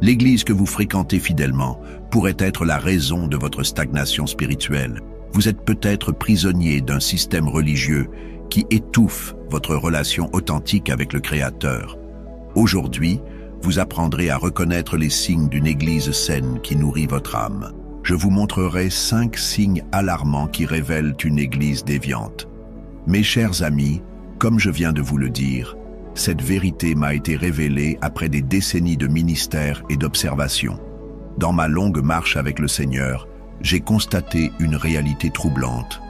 L'église que vous fréquentez fidèlement pourrait être la raison de votre stagnation spirituelle. Vous êtes peut-être prisonnier d'un système religieux qui étouffe votre relation authentique avec le Créateur. Aujourd'hui, vous apprendrez à reconnaître les signes d'une église saine qui nourrit votre âme. Je vous montrerai 5 signes alarmants qui révèlent une église déviante. Mes chers amis, comme je viens de vous le dire, cette vérité m'a été révélée après des décennies de ministère et d'observation. Dans ma longue marche avec le Seigneur, j'ai constaté une réalité troublante.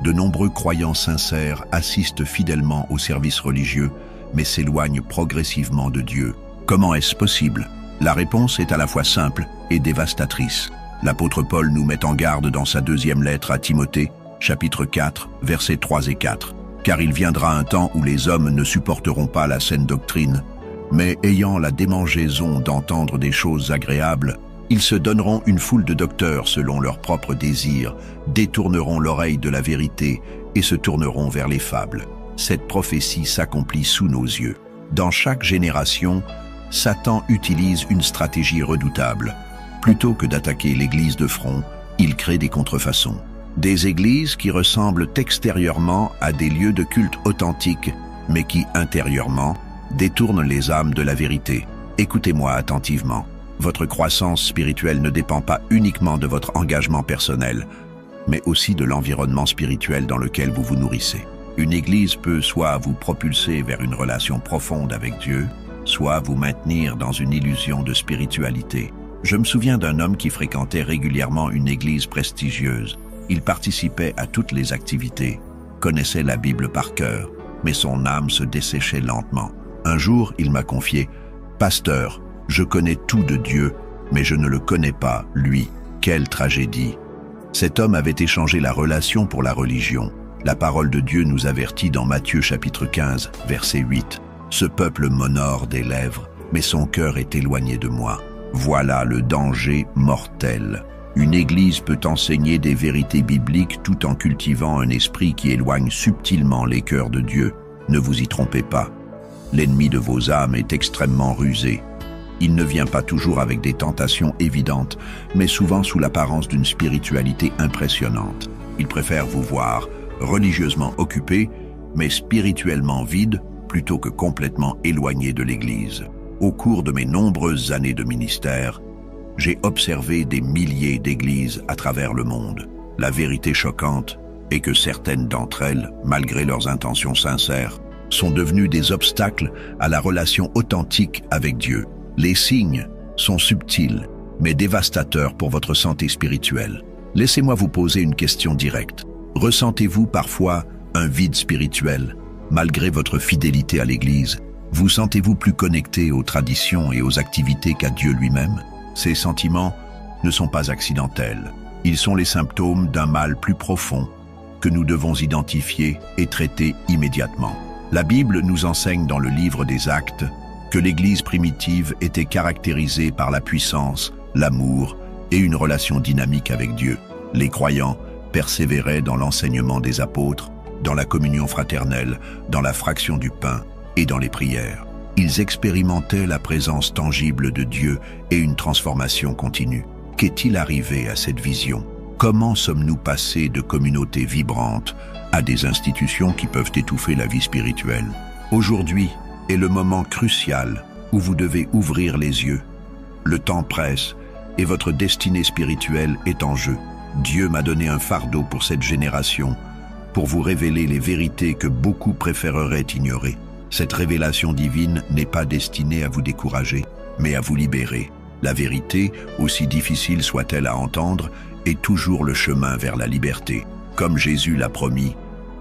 De nombreux croyants sincères assistent fidèlement au service religieux, mais s'éloignent progressivement de Dieu. Comment est-ce possible? La réponse est à la fois simple et dévastatrice. L'apôtre Paul nous met en garde dans sa 2e lettre à Timothée, chapitre 4, versets 3 et 4. « Car il viendra un temps où les hommes ne supporteront pas la saine doctrine, mais ayant la démangeaison d'entendre des choses agréables, ils se donneront une foule de docteurs selon leurs propres désirs, détourneront l'oreille de la vérité et se tourneront vers les fables. » Cette prophétie s'accomplit sous nos yeux. Dans chaque génération, Satan utilise une stratégie redoutable. Plutôt que d'attaquer l'Église de front, il crée des contrefaçons. Des églises qui ressemblent extérieurement à des lieux de culte authentiques, mais qui, intérieurement, détournent les âmes de la vérité. Écoutez-moi attentivement. Votre croissance spirituelle ne dépend pas uniquement de votre engagement personnel, mais aussi de l'environnement spirituel dans lequel vous vous nourrissez. Une église peut soit vous propulser vers une relation profonde avec Dieu, soit vous maintenir dans une illusion de spiritualité. Je me souviens d'un homme qui fréquentait régulièrement une église prestigieuse. Il participait à toutes les activités, connaissait la Bible par cœur, mais son âme se desséchait lentement. Un jour, il m'a confié « Pasteur, je connais tout de Dieu, mais je ne le connais pas, lui. Quelle tragédie !» Cet homme avait échangé la relation pour la religion. La parole de Dieu nous avertit dans Matthieu chapitre 15, verset 8. « Ce peuple m'honore des lèvres, mais son cœur est éloigné de moi. Voilà le danger mortel. » Une église peut enseigner des vérités bibliques tout en cultivant un esprit qui éloigne subtilement les cœurs de Dieu. Ne vous y trompez pas. L'ennemi de vos âmes est extrêmement rusé. Il ne vient pas toujours avec des tentations évidentes, mais souvent sous l'apparence d'une spiritualité impressionnante. Il préfère vous voir religieusement occupé, mais spirituellement vide, plutôt que complètement éloigné de l'Église. Au cours de mes nombreuses années de ministère, j'ai observé des milliers d'églises à travers le monde. La vérité choquante est que certaines d'entre elles, malgré leurs intentions sincères, sont devenues des obstacles à la relation authentique avec Dieu. Les signes sont subtils, mais dévastateurs pour votre santé spirituelle. Laissez-moi vous poser une question directe. Ressentez-vous parfois un vide spirituel, malgré votre fidélité à l'Église? Vous sentez-vous plus connecté aux traditions et aux activités qu'à Dieu lui-même? Ces sentiments ne sont pas accidentels. Ils sont les symptômes d'un mal plus profond que nous devons identifier et traiter immédiatement. La Bible nous enseigne dans le livre des Actes que l'Église primitive était caractérisée par la puissance, l'amour et une relation dynamique avec Dieu. Les croyants persévéraient dans l'enseignement des apôtres, dans la communion fraternelle, dans la fraction du pain et dans les prières. Ils expérimentaient la présence tangible de Dieu et une transformation continue. Qu'est-il arrivé à cette vision? Comment sommes-nous passés de communautés vibrantes à des institutions qui peuvent étouffer la vie spirituelle? Aujourd'hui est le moment crucial où vous devez ouvrir les yeux. Le temps presse et votre destinée spirituelle est en jeu. Dieu m'a donné un fardeau pour cette génération, pour vous révéler les vérités que beaucoup préféreraient ignorer. Cette révélation divine n'est pas destinée à vous décourager, mais à vous libérer. La vérité, aussi difficile soit-elle à entendre, est toujours le chemin vers la liberté. Comme Jésus l'a promis,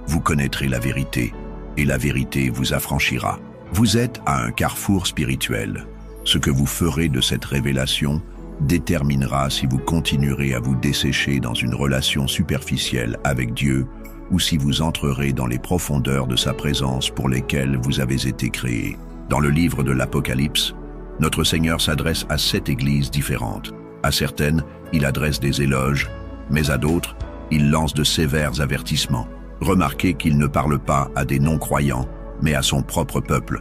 vous connaîtrez la vérité, et la vérité vous affranchira. Vous êtes à un carrefour spirituel. Ce que vous ferez de cette révélation déterminera si vous continuerez à vous dessécher dans une relation superficielle avec Dieu, ou si vous entrerez dans les profondeurs de sa présence pour lesquelles vous avez été créés. Dans le livre de l'Apocalypse, notre Seigneur s'adresse à 7 églises différentes. À certaines, il adresse des éloges, mais à d'autres, il lance de sévères avertissements. Remarquez qu'il ne parle pas à des non-croyants, mais à son propre peuple,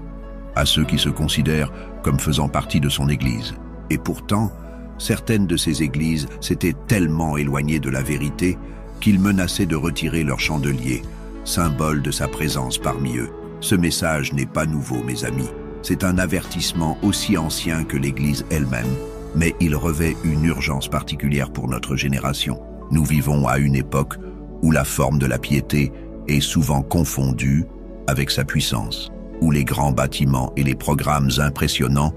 à ceux qui se considèrent comme faisant partie de son Église. Et pourtant, certaines de ces églises s'étaient tellement éloignées de la vérité qu'il menaçait de retirer leur chandelier, symbole de sa présence parmi eux. Ce message n'est pas nouveau, mes amis. C'est un avertissement aussi ancien que l'Église elle-même, mais il revêt une urgence particulière pour notre génération. Nous vivons à une époque où la forme de la piété est souvent confondue avec sa puissance, où les grands bâtiments et les programmes impressionnants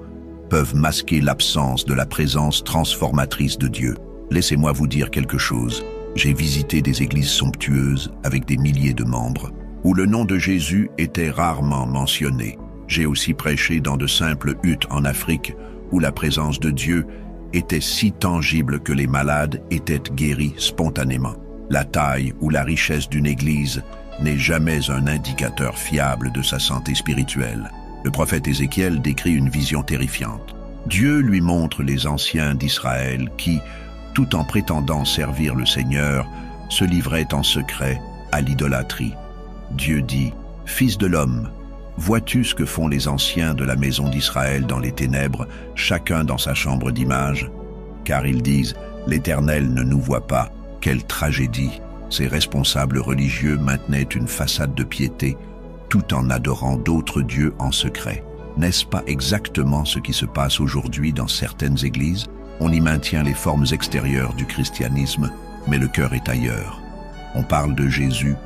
peuvent masquer l'absence de la présence transformatrice de Dieu. Laissez-moi vous dire quelque chose. J'ai visité des églises somptueuses avec des milliers de membres, où le nom de Jésus était rarement mentionné. J'ai aussi prêché dans de simples huttes en Afrique, où la présence de Dieu était si tangible que les malades étaient guéris spontanément. La taille ou la richesse d'une église n'est jamais un indicateur fiable de sa santé spirituelle. Le prophète Ézéchiel décrit une vision terrifiante. Dieu lui montre les anciens d'Israël qui, tout en prétendant servir le Seigneur, se livraient en secret à l'idolâtrie. Dieu dit, « Fils de l'homme, vois-tu ce que font les anciens de la maison d'Israël dans les ténèbres, chacun dans sa chambre d'image? Car ils disent, « L'Éternel ne nous voit pas. » Quelle tragédie! Ces responsables religieux maintenaient une façade de piété, tout en adorant d'autres dieux en secret. N'est-ce pas exactement ce qui se passe aujourd'hui dans certaines églises? On y maintient les formes extérieures du christianisme, mais le cœur est ailleurs. On parle de Jésus,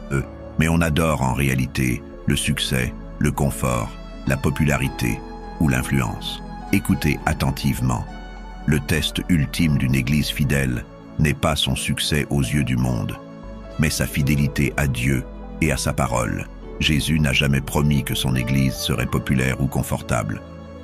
mais on adore en réalité le succès, le confort, la popularité ou l'influence. Écoutez attentivement. Le test ultime d'une église fidèle n'est pas son succès aux yeux du monde, mais sa fidélité à Dieu et à sa parole. Jésus n'a jamais promis que son église serait populaire ou confortable.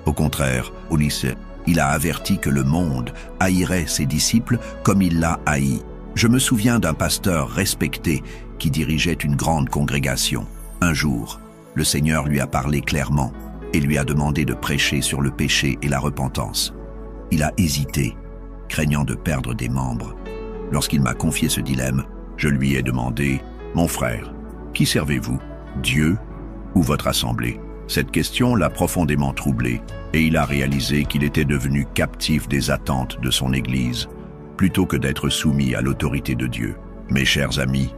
Au contraire, au lycée, il a averti que le monde haïrait ses disciples comme il l'a haï. Je me souviens d'un pasteur respecté qui dirigeait une grande congrégation. Un jour, le Seigneur lui a parlé clairement et lui a demandé de prêcher sur le péché et la repentance. Il a hésité, craignant de perdre des membres. Lorsqu'il m'a confié ce dilemme, je lui ai demandé, « Mon frère, qui servez-vous, Dieu ou votre assemblée ?» Cette question l'a profondément troublé et il a réalisé qu'il était devenu captif des attentes de son Église, plutôt que d'être soumis à l'autorité de Dieu. Mes chers amis,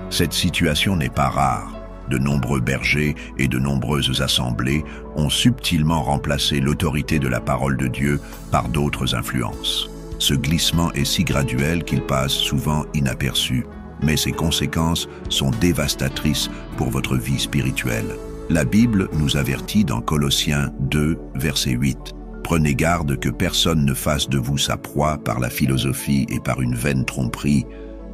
cette situation n'est pas rare. De nombreux bergers et de nombreuses assemblées ont subtilement remplacé l'autorité de la parole de Dieu par d'autres influences. Ce glissement est si graduel qu'il passe souvent inaperçu, mais ses conséquences sont dévastatrices pour votre vie spirituelle. La Bible nous avertit dans Colossiens 2, verset 8. « Prenez garde que personne ne fasse de vous sa proie par la philosophie et par une vaine tromperie,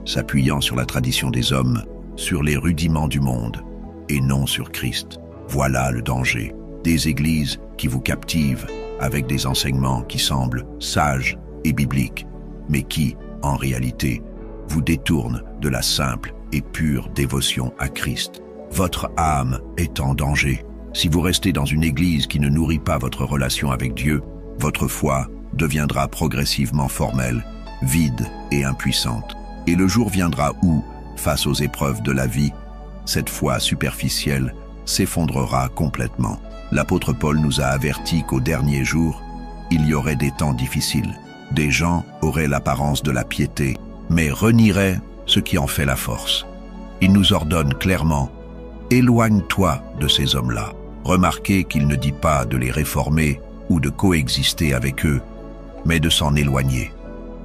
s'appuyant sur la tradition des hommes, sur les rudiments du monde, et non sur Christ. » Voilà le danger. Des églises qui vous captivent avec des enseignements qui semblent sages et bibliques, mais qui, en réalité, vous détournent de la simple et pure dévotion à Christ. Votre âme est en danger. Si vous restez dans une église qui ne nourrit pas votre relation avec Dieu, votre foi deviendra progressivement formelle, vide et impuissante. Et le jour viendra où, face aux épreuves de la vie, cette foi superficielle s'effondrera complètement. L'apôtre Paul nous a avertis qu'au dernier jour, il y aurait des temps difficiles. Des gens auraient l'apparence de la piété, mais renieraient ce qui en fait la force. Il nous ordonne clairement: éloigne-toi de ces hommes-là. Remarquez qu'il ne dit pas de les réformer ou de coexister avec eux, mais de s'en éloigner.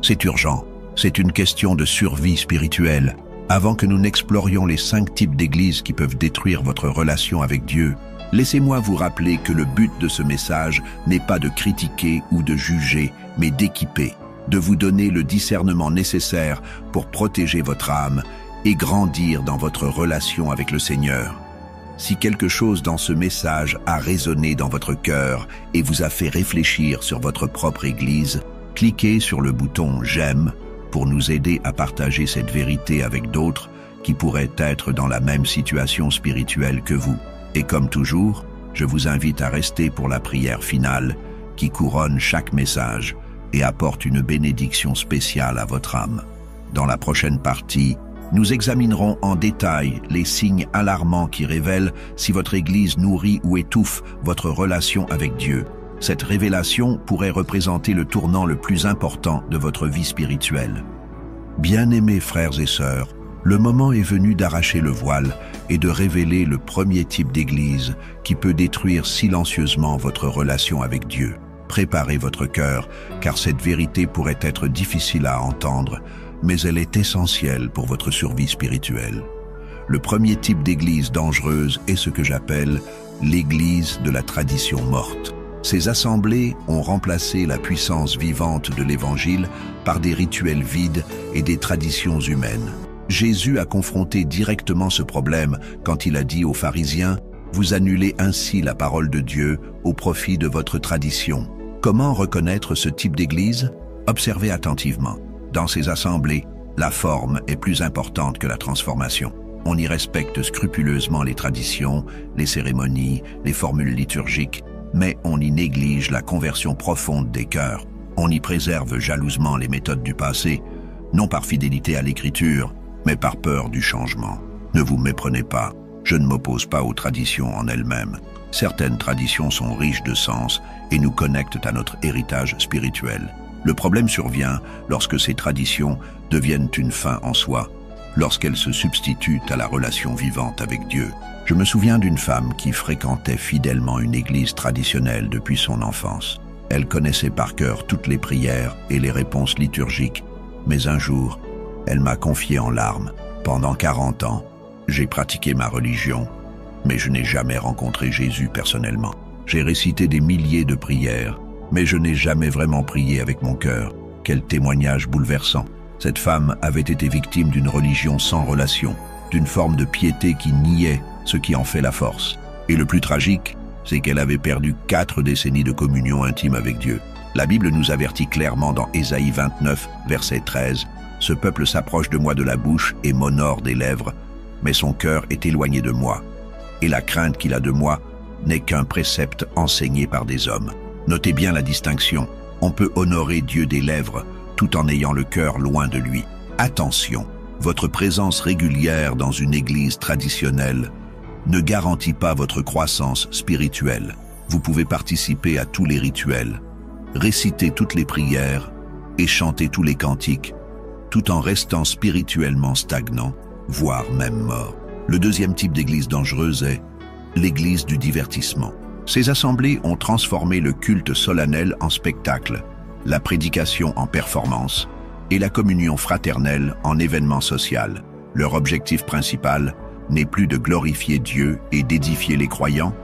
C'est urgent, c'est une question de survie spirituelle. Avant que nous n'explorions les 5 types d'églises qui peuvent détruire votre relation avec Dieu, laissez-moi vous rappeler que le but de ce message n'est pas de critiquer ou de juger, mais d'équiper, de vous donner le discernement nécessaire pour protéger votre âme et grandir dans votre relation avec le Seigneur. Si quelque chose dans ce message a résonné dans votre cœur et vous a fait réfléchir sur votre propre Église, cliquez sur le bouton « J'aime » pour nous aider à partager cette vérité avec d'autres qui pourraient être dans la même situation spirituelle que vous. Et comme toujours, je vous invite à rester pour la prière finale qui couronne chaque message et apporte une bénédiction spéciale à votre âme. Dans la prochaine partie, nous examinerons en détail les signes alarmants qui révèlent si votre Église nourrit ou étouffe votre relation avec Dieu. Cette révélation pourrait représenter le tournant le plus important de votre vie spirituelle. Bien-aimés frères et sœurs, le moment est venu d'arracher le voile et de révéler le premier type d'église qui peut détruire silencieusement votre relation avec Dieu. Préparez votre cœur, car cette vérité pourrait être difficile à entendre, mais elle est essentielle pour votre survie spirituelle. Le premier type d'église dangereuse est ce que j'appelle l'église de la tradition morte. Ces assemblées ont remplacé la puissance vivante de l'Évangile par des rituels vides et des traditions humaines. Jésus a confronté directement ce problème quand il a dit aux pharisiens « Vous annulez ainsi la parole de Dieu au profit de votre tradition ». Comment reconnaître ce type d'église? Observez attentivement. Dans ces assemblées, la forme est plus importante que la transformation. On y respecte scrupuleusement les traditions, les cérémonies, les formules liturgiques, mais on y néglige la conversion profonde des cœurs. On y préserve jalousement les méthodes du passé, non par fidélité à l'écriture, mais par peur du changement. Ne vous méprenez pas, je ne m'oppose pas aux traditions en elles-mêmes. Certaines traditions sont riches de sens et nous connectent à notre héritage spirituel. Le problème survient lorsque ces traditions deviennent une fin en soi, lorsqu'elles se substituent à la relation vivante avec Dieu. Je me souviens d'une femme qui fréquentait fidèlement une église traditionnelle depuis son enfance. Elle connaissait par cœur toutes les prières et les réponses liturgiques, mais un jour, elle m'a confié en larmes. Pendant 40 ans, j'ai pratiqué ma religion, mais je n'ai jamais rencontré Jésus personnellement. J'ai récité des milliers de prières, mais je n'ai jamais vraiment prié avec mon cœur. Quel témoignage bouleversant! Cette femme avait été victime d'une religion sans relation, d'une forme de piété qui niait ce qui en fait la force. Et le plus tragique, c'est qu'elle avait perdu 4 décennies de communion intime avec Dieu. La Bible nous avertit clairement dans Ésaïe 29, verset 13, « Ce peuple s'approche de moi de la bouche et m'honore des lèvres, mais son cœur est éloigné de moi. Et la crainte qu'il a de moi n'est qu'un précepte enseigné par des hommes. » Notez bien la distinction. On peut honorer Dieu des lèvres tout en ayant le cœur loin de lui. Attention, votre présence régulière dans une église traditionnelle ne garantit pas votre croissance spirituelle. Vous pouvez participer à tous les rituels, réciter toutes les prières et chanter tous les cantiques, tout en restant spirituellement stagnant, voire même mort. Le deuxième type d'église dangereuse est l'église du divertissement. Ces assemblées ont transformé le culte solennel en spectacle, la prédication en performance et la communion fraternelle en événement social. Leur objectif principal n'est plus de glorifier Dieu et d'édifier les croyants,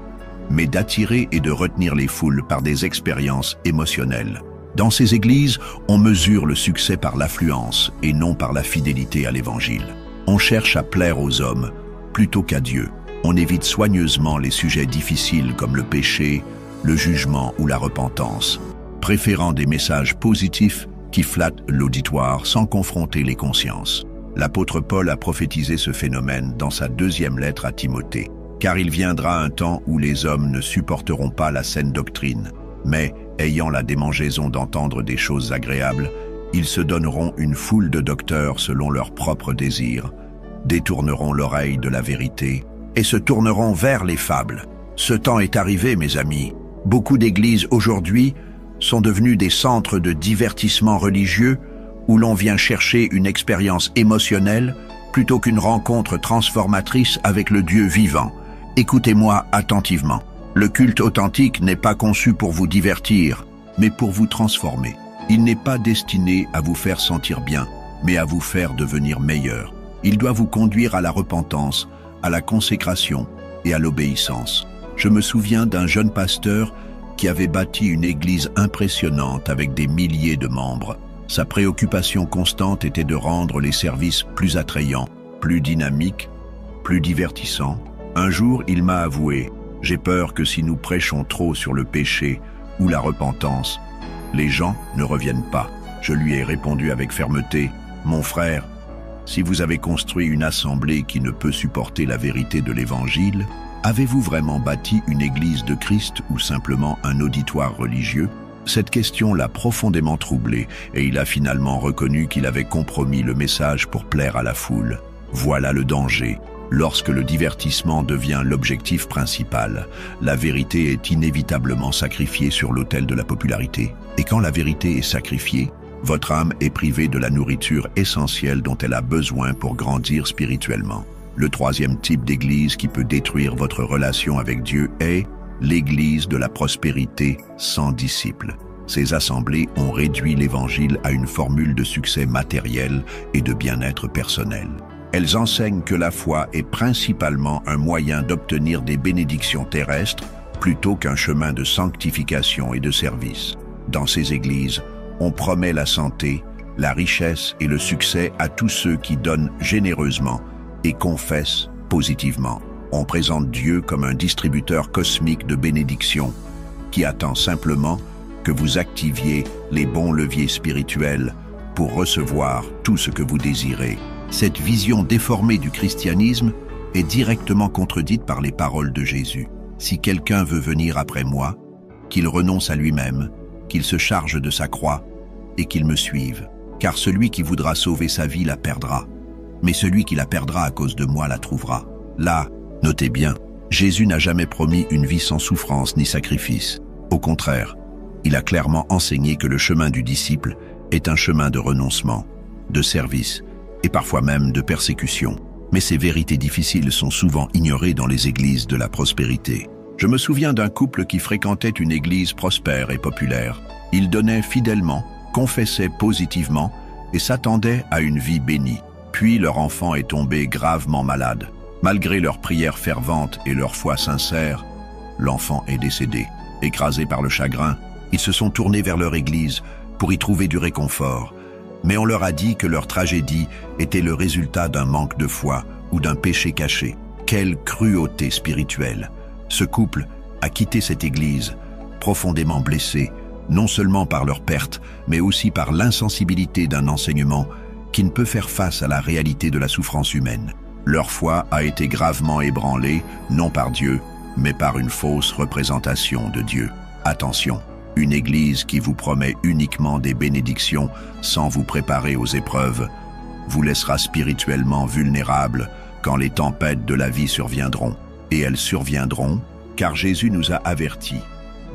mais d'attirer et de retenir les foules par des expériences émotionnelles. Dans ces églises, on mesure le succès par l'affluence et non par la fidélité à l'Évangile. On cherche à plaire aux hommes plutôt qu'à Dieu. On évite soigneusement les sujets difficiles comme le péché, le jugement ou la repentance, préférant des messages positifs qui flattent l'auditoire sans confronter les consciences. L'apôtre Paul a prophétisé ce phénomène dans sa 2e lettre à Timothée. Car il viendra un temps où les hommes ne supporteront pas la saine doctrine, mais, ayant la démangeaison d'entendre des choses agréables, ils se donneront une foule de docteurs selon leurs propres désirs, détourneront l'oreille de la vérité et se tourneront vers les fables. Ce temps est arrivé, mes amis. Beaucoup d'églises aujourd'hui sont devenues des centres de divertissement religieux où l'on vient chercher une expérience émotionnelle plutôt qu'une rencontre transformatrice avec le Dieu vivant. Écoutez-moi attentivement. Le culte authentique n'est pas conçu pour vous divertir, mais pour vous transformer. Il n'est pas destiné à vous faire sentir bien, mais à vous faire devenir meilleur. Il doit vous conduire à la repentance, à la consécration et à l'obéissance. Je me souviens d'un jeune pasteur qui avait bâti une église impressionnante avec des milliers de membres. Sa préoccupation constante était de rendre les services plus attrayants, plus dynamiques, plus divertissants. Un jour, il m'a avoué « J'ai peur que si nous prêchons trop sur le péché ou la repentance, les gens ne reviennent pas. » Je lui ai répondu avec fermeté « Mon frère, si vous avez construit une assemblée qui ne peut supporter la vérité de l'Évangile, avez-vous vraiment bâti une église de Christ ou simplement un auditoire religieux ?» Cette question l'a profondément troublé et il a finalement reconnu qu'il avait compromis le message pour plaire à la foule. Voilà le danger. Lorsque le divertissement devient l'objectif principal, la vérité est inévitablement sacrifiée sur l'autel de la popularité. Et quand la vérité est sacrifiée, votre âme est privée de la nourriture essentielle dont elle a besoin pour grandir spirituellement. Le troisième type d'église qui peut détruire votre relation avec Dieu est l'église de la prospérité sans disciples. Ces assemblées ont réduit l'évangile à une formule de succès matériel et de bien-être personnel. Elles enseignent que la foi est principalement un moyen d'obtenir des bénédictions terrestres plutôt qu'un chemin de sanctification et de service. Dans ces églises, on promet la santé, la richesse et le succès à tous ceux qui donnent généreusement et confessent positivement. On présente Dieu comme un distributeur cosmique de bénédictions qui attend simplement que vous activiez les bons leviers spirituels pour recevoir tout ce que vous désirez. Cette vision déformée du christianisme est directement contredite par les paroles de Jésus. Si quelqu'un veut venir après moi, qu'il renonce à lui-même, qu'il se charge de sa croix et qu'il me suive. Car celui qui voudra sauver sa vie la perdra, mais celui qui la perdra à cause de moi la trouvera. Là, notez bien, Jésus n'a jamais promis une vie sans souffrance ni sacrifice. Au contraire, il a clairement enseigné que le chemin du disciple est un chemin de renoncement, de service et parfois même de persécution. Mais ces vérités difficiles sont souvent ignorées dans les églises de la prospérité. Je me souviens d'un couple qui fréquentait une église prospère et populaire. Ils donnaient fidèlement, confessaient positivement et s'attendaient à une vie bénie. Puis leur enfant est tombé gravement malade. Malgré leurs prières ferventes et leur foi sincère, l'enfant est décédé. Écrasés par le chagrin, ils se sont tournés vers leur église pour y trouver du réconfort. Mais on leur a dit que leur tragédie était le résultat d'un manque de foi ou d'un péché caché. Quelle cruauté spirituelle! Ce couple a quitté cette église, profondément blessé, non seulement par leur perte, mais aussi par l'insensibilité d'un enseignement qui ne peut faire face à la réalité de la souffrance humaine. Leur foi a été gravement ébranlée, non par Dieu, mais par une fausse représentation de Dieu. Attention! Une église qui vous promet uniquement des bénédictions sans vous préparer aux épreuves vous laissera spirituellement vulnérable quand les tempêtes de la vie surviendront. Et elles surviendront car Jésus nous a avertis.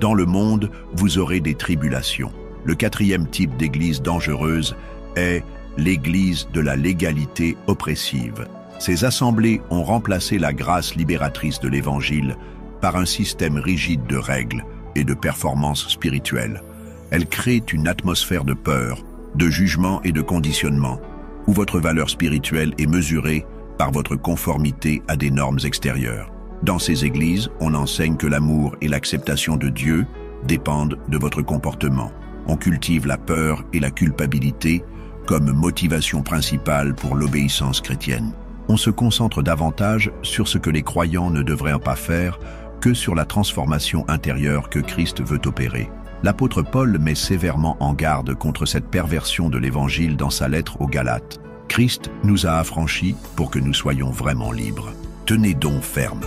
Dans le monde, vous aurez des tribulations. Le quatrième type d'église dangereuse est l'église de la légalité oppressive. Ces assemblées ont remplacé la grâce libératrice de l'Évangile par un système rigide de règles et de performances spirituelles. Elles créent une atmosphère de peur, de jugement et de conditionnement, où votre valeur spirituelle est mesurée par votre conformité à des normes extérieures. Dans ces églises, on enseigne que l'amour et l'acceptation de Dieu dépendent de votre comportement. On cultive la peur et la culpabilité comme motivation principale pour l'obéissance chrétienne. On se concentre davantage sur ce que les croyants ne devraient pas faire que sur la transformation intérieure que Christ veut opérer. L'apôtre Paul met sévèrement en garde contre cette perversion de l'Évangile dans sa lettre aux Galates. Christ nous a affranchis pour que nous soyons vraiment libres. Tenez donc ferme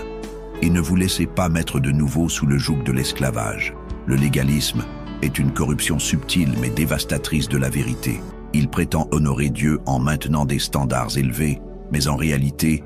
et ne vous laissez pas mettre de nouveau sous le joug de l'esclavage. Le légalisme est une corruption subtile mais dévastatrice de la vérité. Il prétend honorer Dieu en maintenant des standards élevés, mais en réalité,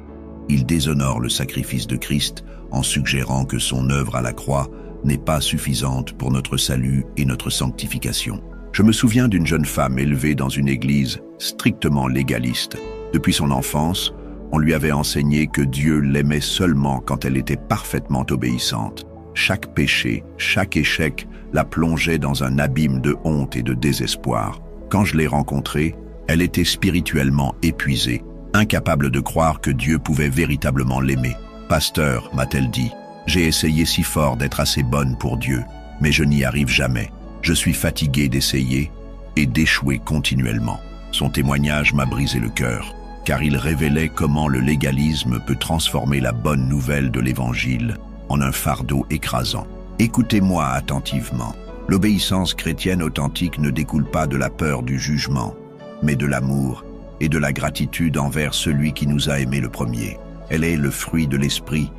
il déshonore le sacrifice de Christ en suggérant que son œuvre à la croix n'est pas suffisante pour notre salut et notre sanctification. Je me souviens d'une jeune femme élevée dans une église strictement légaliste. Depuis son enfance, on lui avait enseigné que Dieu l'aimait seulement quand elle était parfaitement obéissante. Chaque péché, chaque échec la plongeait dans un abîme de honte et de désespoir. Quand je l'ai rencontrée, elle était spirituellement épuisée, incapable de croire que Dieu pouvait véritablement l'aimer. « Pasteur, m'a-t-elle dit, j'ai essayé si fort d'être assez bonne pour Dieu, mais je n'y arrive jamais. Je suis fatiguée d'essayer et d'échouer continuellement. » Son témoignage m'a brisé le cœur, car il révélait comment le légalisme peut transformer la bonne nouvelle de l'Évangile en un fardeau écrasant. Écoutez-moi attentivement. L'obéissance chrétienne authentique ne découle pas de la peur du jugement, mais de l'amour et de la gratitude envers celui qui nous a aimés le premier. Elle est le fruit de l'esprit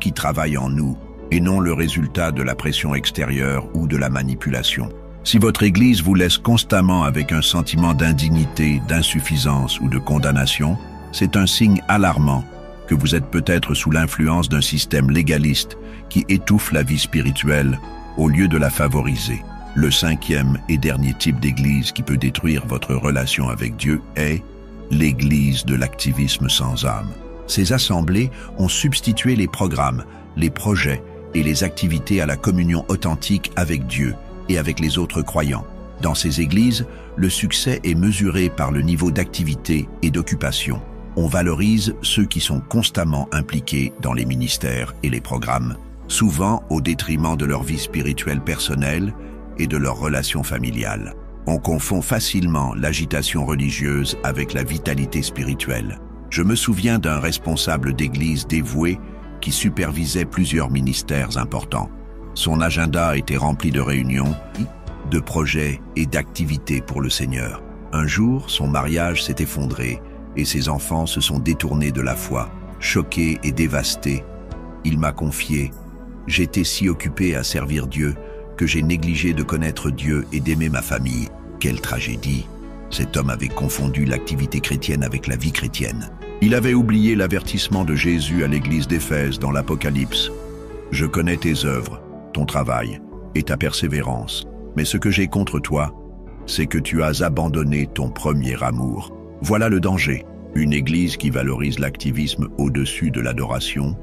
qui travaille en nous et non le résultat de la pression extérieure ou de la manipulation. Si votre Église vous laisse constamment avec un sentiment d'indignité, d'insuffisance ou de condamnation, c'est un signe alarmant que vous êtes peut-être sous l'influence d'un système légaliste qui étouffe la vie spirituelle au lieu de la favoriser. Le cinquième et dernier type d'église qui peut détruire votre relation avec Dieu est l'église de l'activisme sans âme. Ces assemblées ont substitué les programmes, les projets et les activités à la communion authentique avec Dieu et avec les autres croyants. Dans ces églises, le succès est mesuré par le niveau d'activité et d'occupation. On valorise ceux qui sont constamment impliqués dans les ministères et les programmes, souvent au détriment de leur vie spirituelle personnelle et de leurs relations familiales. On confond facilement l'agitation religieuse avec la vitalité spirituelle. Je me souviens d'un responsable d'église dévoué qui supervisait plusieurs ministères importants. Son agenda était rempli de réunions, de projets et d'activités pour le Seigneur. Un jour, son mariage s'est effondré et ses enfants se sont détournés de la foi. Choqué et dévasté, il m'a confié « J'étais si occupé à servir Dieu que j'ai négligé de connaître Dieu et d'aimer ma famille. » Quelle tragédie! Cet homme avait confondu l'activité chrétienne avec la vie chrétienne. Il avait oublié l'avertissement de Jésus à l'église d'Éphèse dans l'Apocalypse. « Je connais tes œuvres, ton travail et ta persévérance, mais ce que j'ai contre toi, c'est que tu as abandonné ton premier amour. » Voilà le danger. Une église qui valorise l'activisme au-dessus de l'adoration,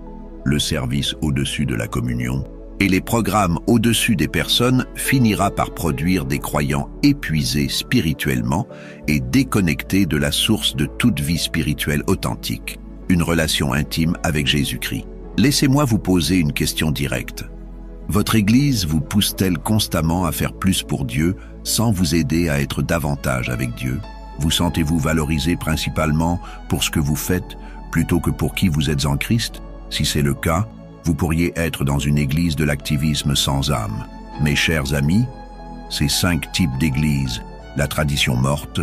le service au-dessus de la communion, et les programmes au-dessus des personnes finira par produire des croyants épuisés spirituellement et déconnectés de la source de toute vie spirituelle authentique, une relation intime avec Jésus-Christ. Laissez-moi vous poser une question directe. Votre Église vous pousse-t-elle constamment à faire plus pour Dieu sans vous aider à être davantage avec Dieu? Vous sentez-vous valorisé principalement pour ce que vous faites plutôt que pour qui vous êtes en Christ? Si c'est le cas, vous pourriez être dans une église de l'activisme sans âme. Mes chers amis, ces 5 types d'églises, la tradition morte,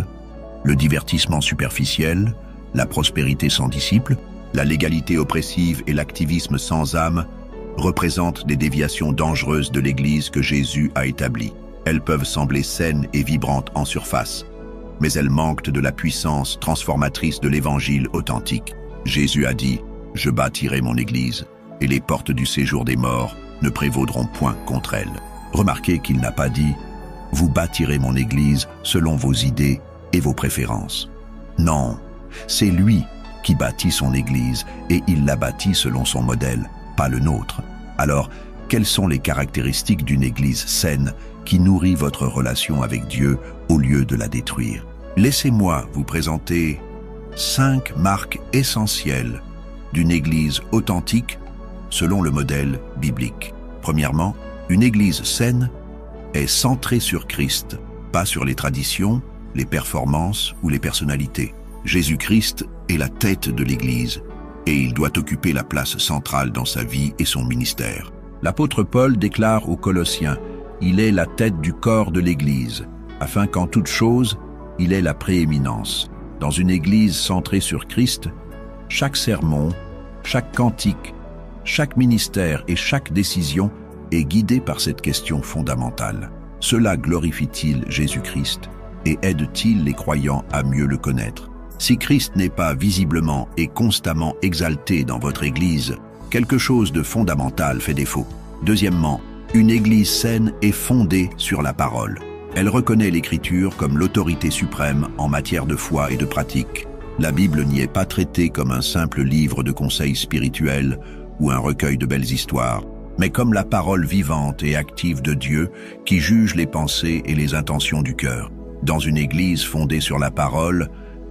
le divertissement superficiel, la prospérité sans disciples, la légalité oppressive et l'activisme sans âme, représentent des déviations dangereuses de l'église que Jésus a établie. Elles peuvent sembler saines et vibrantes en surface, mais elles manquent de la puissance transformatrice de l'évangile authentique. Jésus a dit « Je bâtirai mon église » et les portes du séjour des morts ne prévaudront point contre elle. Remarquez qu'il n'a pas dit « Vous bâtirez mon église selon vos idées et vos préférences ». Non, c'est lui qui bâtit son église et il la bâtit selon son modèle, pas le nôtre. Alors, quelles sont les caractéristiques d'une église saine qui nourrit votre relation avec Dieu au lieu de la détruire? Laissez-moi vous présenter 5 marques essentielles d'une église authentique selon le modèle biblique. Premièrement, une église saine est centrée sur Christ, pas sur les traditions, les performances ou les personnalités. Jésus-Christ est la tête de l'église et il doit occuper la place centrale dans sa vie et son ministère. L'apôtre Paul déclare aux Colossiens « Il est la tête du corps de l'église, afin qu'en toute chose, il ait la prééminence. » Dans une église centrée sur Christ, chaque sermon, chaque cantique, chaque ministère et chaque décision est guidé par cette question fondamentale. Cela glorifie-t-il Jésus-Christ et aide-t-il les croyants à mieux le connaître? Si Christ n'est pas visiblement et constamment exalté dans votre Église, quelque chose de fondamental fait défaut. Deuxièmement, une Église saine est fondée sur la parole. Elle reconnaît l'Écriture comme l'autorité suprême en matière de foi et de pratique. La Bible n'y est pas traitée comme un simple livre de conseils spirituels ou un recueil de belles histoires, mais comme la parole vivante et active de Dieu qui juge les pensées et les intentions du cœur. Dans une Église fondée sur la parole,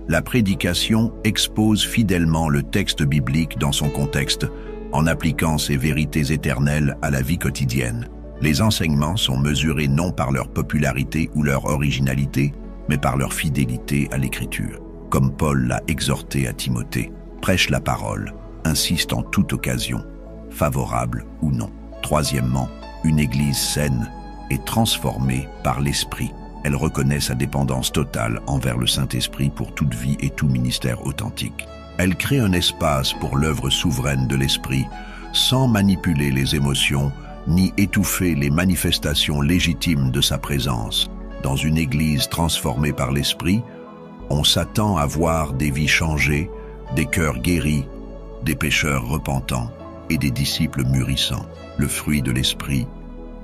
la prédication expose fidèlement le texte biblique dans son contexte, en appliquant ces vérités éternelles à la vie quotidienne. Les enseignements sont mesurés non par leur popularité ou leur originalité, mais par leur fidélité à l'Écriture. Comme Paul l'a exhorté à Timothée, prêche la parole, insiste en toute occasion, favorable ou non. Troisièmement, une Église saine est transformée par l'Esprit. Elle reconnaît sa dépendance totale envers le Saint-Esprit pour toute vie et tout ministère authentique. Elle crée un espace pour l'œuvre souveraine de l'Esprit, sans manipuler les émotions, ni étouffer les manifestations légitimes de sa présence. Dans une Église transformée par l'Esprit, on s'attend à voir des vies changées, des cœurs guéris des pécheurs repentants et des disciples mûrissants. Le fruit de l'esprit,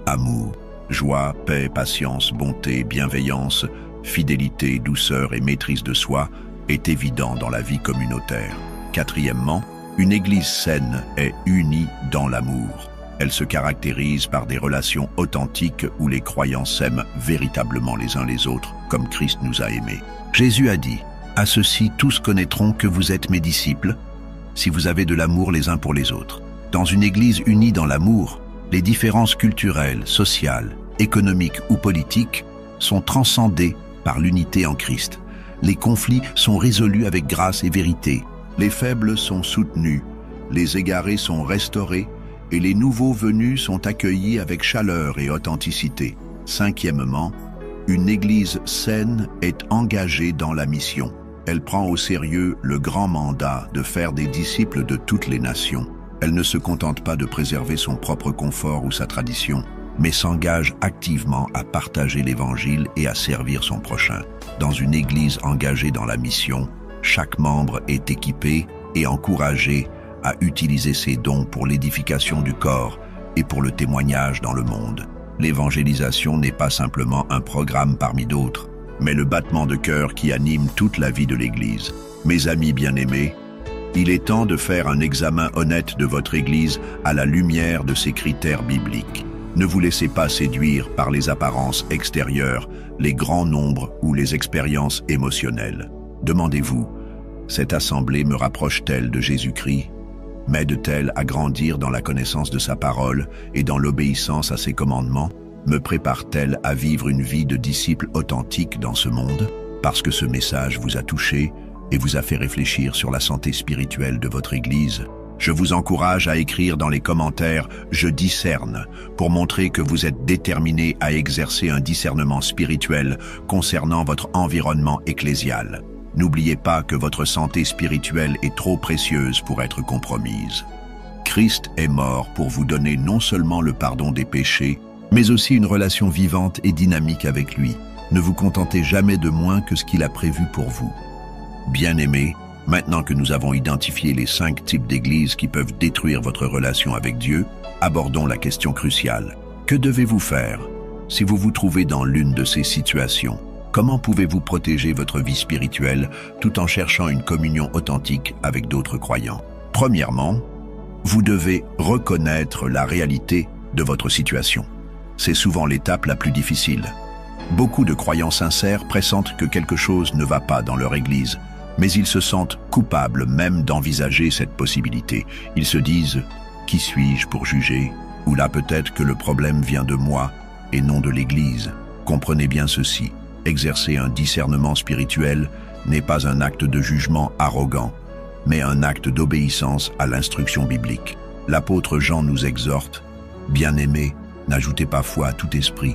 amour, joie, paix, patience, bonté, bienveillance, fidélité, douceur et maîtrise de soi est évident dans la vie communautaire. Quatrièmement, une Église saine est unie dans l'amour. Elle se caractérise par des relations authentiques où les croyants s'aiment véritablement les uns les autres, comme Christ nous a aimés. Jésus a dit « À ceux-ci, tous connaîtront que vous êtes mes disciples, si vous avez de l'amour les uns pour les autres. » Dans une Église unie dans l'amour, les différences culturelles, sociales, économiques ou politiques sont transcendées par l'unité en Christ. Les conflits sont résolus avec grâce et vérité. Les faibles sont soutenus, les égarés sont restaurés et les nouveaux venus sont accueillis avec chaleur et authenticité. Cinquièmement, une Église saine est engagée dans la mission. Elle prend au sérieux le grand mandat de faire des disciples de toutes les nations. Elle ne se contente pas de préserver son propre confort ou sa tradition, mais s'engage activement à partager l'Évangile et à servir son prochain. Dans une Église engagée dans la mission, chaque membre est équipé et encouragé à utiliser ses dons pour l'édification du corps et pour le témoignage dans le monde. L'évangélisation n'est pas simplement un programme parmi d'autres, mais le battement de cœur qui anime toute la vie de l'Église. Mes amis bien-aimés, il est temps de faire un examen honnête de votre Église à la lumière de ces critères bibliques. Ne vous laissez pas séduire par les apparences extérieures, les grands nombres ou les expériences émotionnelles. Demandez-vous, cette assemblée me rapproche-t-elle de Jésus-Christ? M'aide-t-elle à grandir dans la connaissance de sa parole et dans l'obéissance à ses commandements? Me prépare-t-elle à vivre une vie de disciple authentique dans ce monde? Parce que ce message vous a touché et vous a fait réfléchir sur la santé spirituelle de votre Église, je vous encourage à écrire dans les commentaires « Je discerne » pour montrer que vous êtes déterminé à exercer un discernement spirituel concernant votre environnement ecclésial. N'oubliez pas que votre santé spirituelle est trop précieuse pour être compromise. Christ est mort pour vous donner non seulement le pardon des péchés, mais aussi une relation vivante et dynamique avec lui. Ne vous contentez jamais de moins que ce qu'il a prévu pour vous. Bien-aimés, maintenant que nous avons identifié les 5 types d'églises qui peuvent détruire votre relation avec Dieu, abordons la question cruciale. Que devez-vous faire si vous vous trouvez dans l'une de ces situations? Comment pouvez-vous protéger votre vie spirituelle tout en cherchant une communion authentique avec d'autres croyants? Premièrement, vous devez reconnaître la réalité de votre situation. C'est souvent l'étape la plus difficile. Beaucoup de croyants sincères pressentent que quelque chose ne va pas dans leur Église, mais ils se sentent coupables même d'envisager cette possibilité. Ils se disent « Qui suis-je pour juger ?» ou là peut-être que le problème vient de moi et non de l'Église. Comprenez bien ceci. Exercer un discernement spirituel n'est pas un acte de jugement arrogant, mais un acte d'obéissance à l'instruction biblique. L'apôtre Jean nous exhorte « Bien-aimés, n'ajoutez pas foi à tout esprit,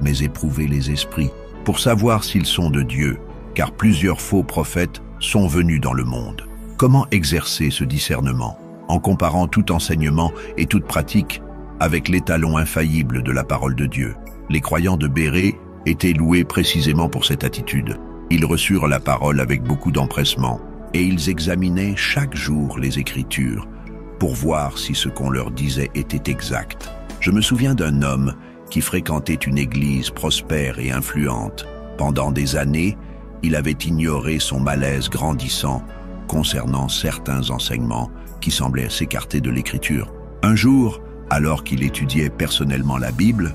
mais éprouvez les esprits, pour savoir s'ils sont de Dieu, car plusieurs faux prophètes sont venus dans le monde. » Comment exercer ce discernement? En comparant tout enseignement et toute pratique avec l'étalon infaillible de la parole de Dieu. Les croyants de Bérée étaient loués précisément pour cette attitude. Ils reçurent la parole avec beaucoup d'empressement et ils examinaient chaque jour les Écritures pour voir si ce qu'on leur disait était exact. Je me souviens d'un homme qui fréquentait une église prospère et influente. Pendant des années, il avait ignoré son malaise grandissant concernant certains enseignements qui semblaient s'écarter de l'Écriture. Un jour, alors qu'il étudiait personnellement la Bible,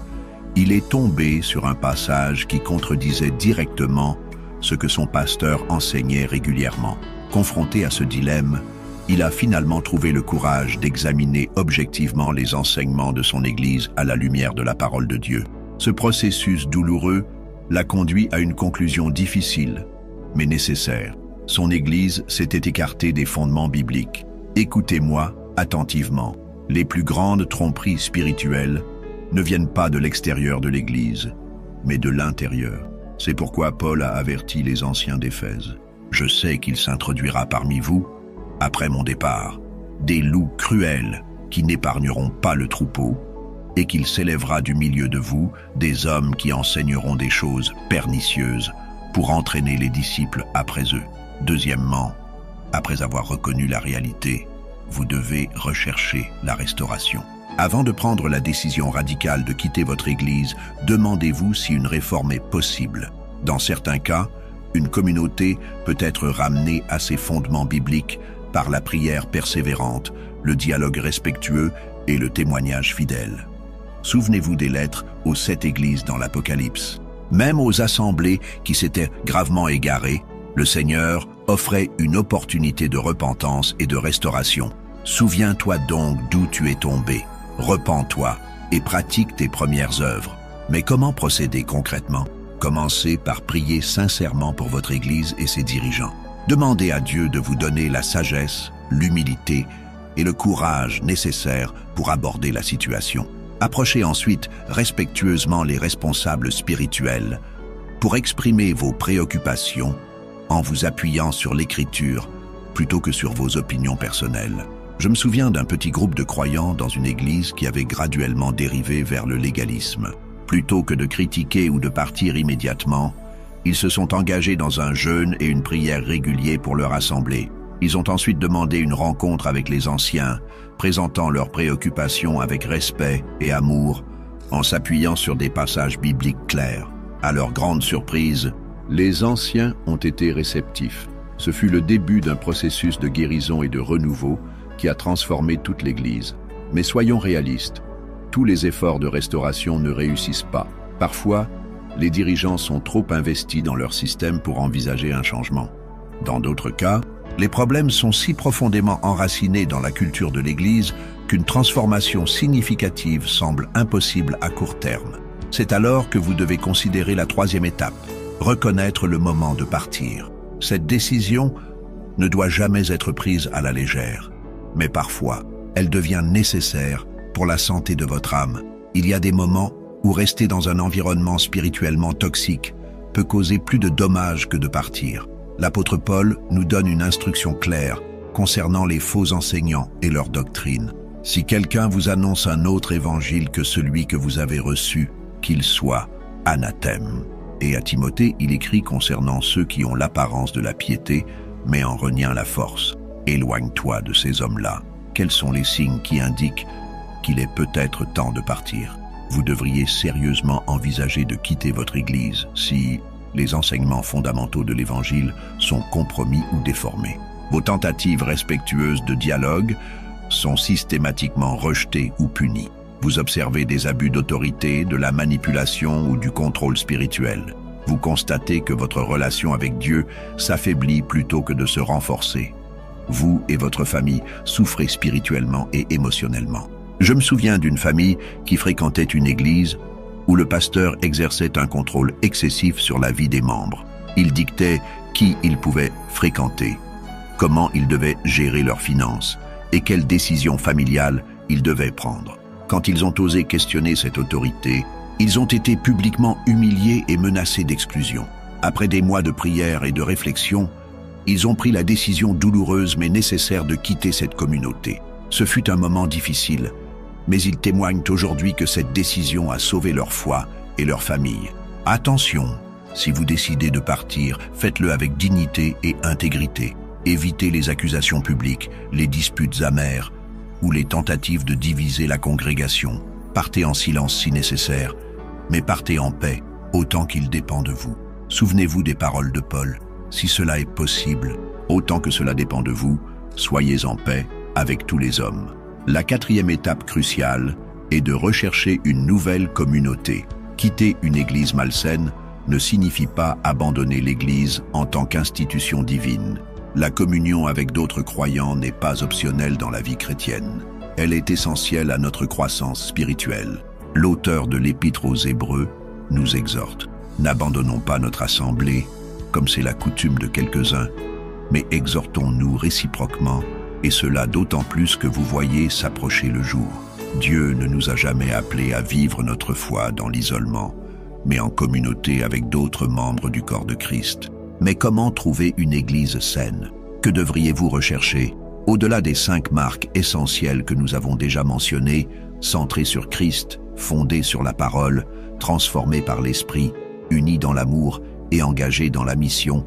il est tombé sur un passage qui contredisait directement ce que son pasteur enseignait régulièrement. Confronté à ce dilemme, il a finalement trouvé le courage d'examiner objectivement les enseignements de son Église à la lumière de la parole de Dieu. Ce processus douloureux l'a conduit à une conclusion difficile, mais nécessaire. Son Église s'était écartée des fondements bibliques. Écoutez-moi attentivement. Les plus grandes tromperies spirituelles ne viennent pas de l'extérieur de l'Église, mais de l'intérieur. C'est pourquoi Paul a averti les anciens d'Éphèse. « Je sais qu'il s'introduira parmi vous, après mon départ, des loups cruels qui n'épargneront pas le troupeau, et qu'il s'élèvera du milieu de vous des hommes qui enseigneront des choses pernicieuses pour entraîner les disciples après eux. » Deuxièmement, après avoir reconnu la réalité, vous devez rechercher la restauration. Avant de prendre la décision radicale de quitter votre Église, demandez-vous si une réforme est possible. Dans certains cas, une communauté peut être ramenée à ses fondements bibliques par la prière persévérante, le dialogue respectueux et le témoignage fidèle. Souvenez-vous des lettres aux 7 églises dans l'Apocalypse. Même aux assemblées qui s'étaient gravement égarées, le Seigneur offrait une opportunité de repentance et de restauration. Souviens-toi donc d'où tu es tombé. Repens-toi et pratique tes premières œuvres. Mais comment procéder concrètement? Commencez par prier sincèrement pour votre Église et ses dirigeants. Demandez à Dieu de vous donner la sagesse, l'humilité et le courage nécessaires pour aborder la situation. Approchez ensuite respectueusement les responsables spirituels pour exprimer vos préoccupations en vous appuyant sur l'Écriture plutôt que sur vos opinions personnelles. Je me souviens d'un petit groupe de croyants dans une église qui avait graduellement dérivé vers le légalisme. Plutôt que de critiquer ou de partir immédiatement, ils se sont engagés dans un jeûne et une prière réguliers pour leur assemblée. Ils ont ensuite demandé une rencontre avec les anciens, présentant leurs préoccupations avec respect et amour, en s'appuyant sur des passages bibliques clairs. À leur grande surprise, les anciens ont été réceptifs. Ce fut le début d'un processus de guérison et de renouveau qui a transformé toute l'Église. Mais soyons réalistes, tous les efforts de restauration ne réussissent pas. Parfois, les dirigeants sont trop investis dans leur système pour envisager un changement. Dans d'autres cas, les problèmes sont si profondément enracinés dans la culture de l'Église qu'une transformation significative semble impossible à court terme. C'est alors que vous devez considérer la 3e étape, reconnaître le moment de partir. Cette décision ne doit jamais être prise à la légère, mais parfois, elle devient nécessaire pour la santé de votre âme. Il y a des moments où rester dans un environnement spirituellement toxique peut causer plus de dommages que de partir. L'apôtre Paul nous donne une instruction claire concernant les faux enseignants et leur doctrine. Si quelqu'un vous annonce un autre évangile que celui que vous avez reçu, qu'il soit anathème. Et à Timothée, il écrit concernant ceux qui ont l'apparence de la piété, mais en reniant la force. Éloigne-toi de ces hommes-là. Quels sont les signes qui indiquent qu'il est peut-être temps de partir? Vous devriez sérieusement envisager de quitter votre Église si les enseignements fondamentaux de l'Évangile sont compromis ou déformés. Vos tentatives respectueuses de dialogue sont systématiquement rejetées ou punies. Vous observez des abus d'autorité, de la manipulation ou du contrôle spirituel. Vous constatez que votre relation avec Dieu s'affaiblit plutôt que de se renforcer. Vous et votre famille souffrez spirituellement et émotionnellement. Je me souviens d'une famille qui fréquentait une église où le pasteur exerçait un contrôle excessif sur la vie des membres. Il dictait qui ils pouvaient fréquenter, comment ils devaient gérer leurs finances et quelles décisions familiales ils devaient prendre. Quand ils ont osé questionner cette autorité, ils ont été publiquement humiliés et menacés d'exclusion. Après des mois de prière et de réflexion, ils ont pris la décision douloureuse mais nécessaire de quitter cette communauté. Ce fut un moment difficile, mais ils témoignent aujourd'hui que cette décision a sauvé leur foi et leur famille. Attention, si vous décidez de partir, faites-le avec dignité et intégrité. Évitez les accusations publiques, les disputes amères ou les tentatives de diviser la congrégation. Partez en silence si nécessaire, mais partez en paix autant qu'il dépend de vous. Souvenez-vous des paroles de Paul. Si cela est possible, autant que cela dépend de vous, soyez en paix avec tous les hommes. La 4e étape cruciale est de rechercher une nouvelle communauté. Quitter une église malsaine ne signifie pas abandonner l'église en tant qu'institution divine. La communion avec d'autres croyants n'est pas optionnelle dans la vie chrétienne. Elle est essentielle à notre croissance spirituelle. L'auteur de l'Épître aux Hébreux nous exhorte. N'abandonnons pas notre assemblée, comme c'est la coutume de quelques-uns, mais exhortons-nous réciproquement, et cela d'autant plus que vous voyez s'approcher le jour. Dieu ne nous a jamais appelés à vivre notre foi dans l'isolement, mais en communauté avec d'autres membres du corps de Christ. Mais comment trouver une église saine? Que devriez-vous rechercher? Au-delà des 5 marques essentielles que nous avons déjà mentionnées, centrées sur Christ, fondées sur la parole, transformées par l'Esprit, unies dans l'amour et engagées dans la mission,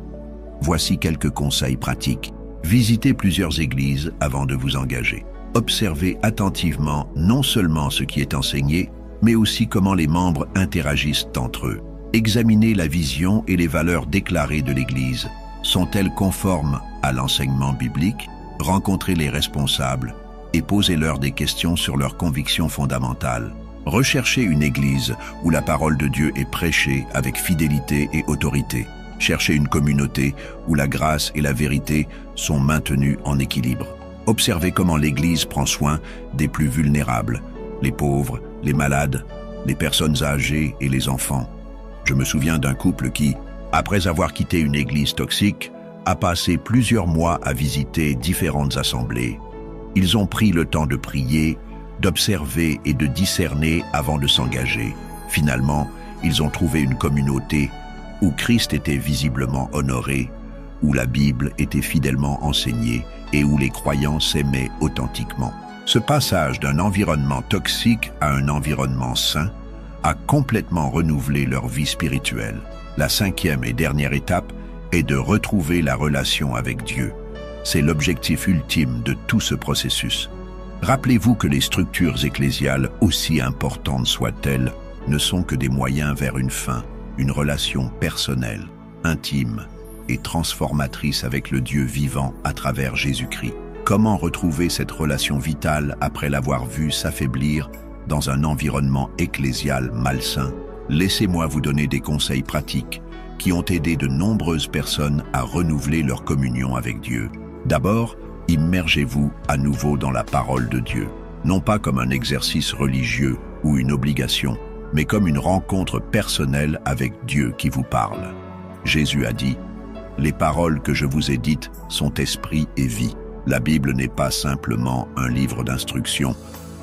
voici quelques conseils pratiques. Visitez plusieurs églises avant de vous engager. Observez attentivement non seulement ce qui est enseigné, mais aussi comment les membres interagissent entre eux. Examinez la vision et les valeurs déclarées de l'Église. Sont-elles conformes à l'enseignement biblique? Rencontrez les responsables et posez-leur des questions sur leurs convictions fondamentales. Recherchez une église où la parole de Dieu est prêchée avec fidélité et autorité. Cherchez une communauté où la grâce et la vérité sont maintenues en équilibre. Observez comment l'Église prend soin des plus vulnérables, les pauvres, les malades, les personnes âgées et les enfants. Je me souviens d'un couple qui, après avoir quitté une église toxique, a passé plusieurs mois à visiter différentes assemblées. Ils ont pris le temps de prier, d'observer et de discerner avant de s'engager. Finalement, ils ont trouvé une communauté où Christ était visiblement honoré, où la Bible était fidèlement enseignée et où les croyants s'aimaient authentiquement. Ce passage d'un environnement toxique à un environnement sain a complètement renouvelé leur vie spirituelle. La cinquième et dernière étape est de retrouver la relation avec Dieu. C'est l'objectif ultime de tout ce processus. Rappelez-vous que les structures ecclésiales, aussi importantes soient-elles, ne sont que des moyens vers une fin, une relation personnelle, intime et transformatrice avec le Dieu vivant à travers Jésus-Christ. Comment retrouver cette relation vitale après l'avoir vue s'affaiblir dans un environnement ecclésial malsain? Laissez-moi vous donner des conseils pratiques qui ont aidé de nombreuses personnes à renouveler leur communion avec Dieu. D'abord, immergez-vous à nouveau dans la parole de Dieu, non pas comme un exercice religieux ou une obligation, mais comme une rencontre personnelle avec Dieu qui vous parle. Jésus a dit « Les paroles que je vous ai dites sont esprit et vie ». La Bible n'est pas simplement un livre d'instructions,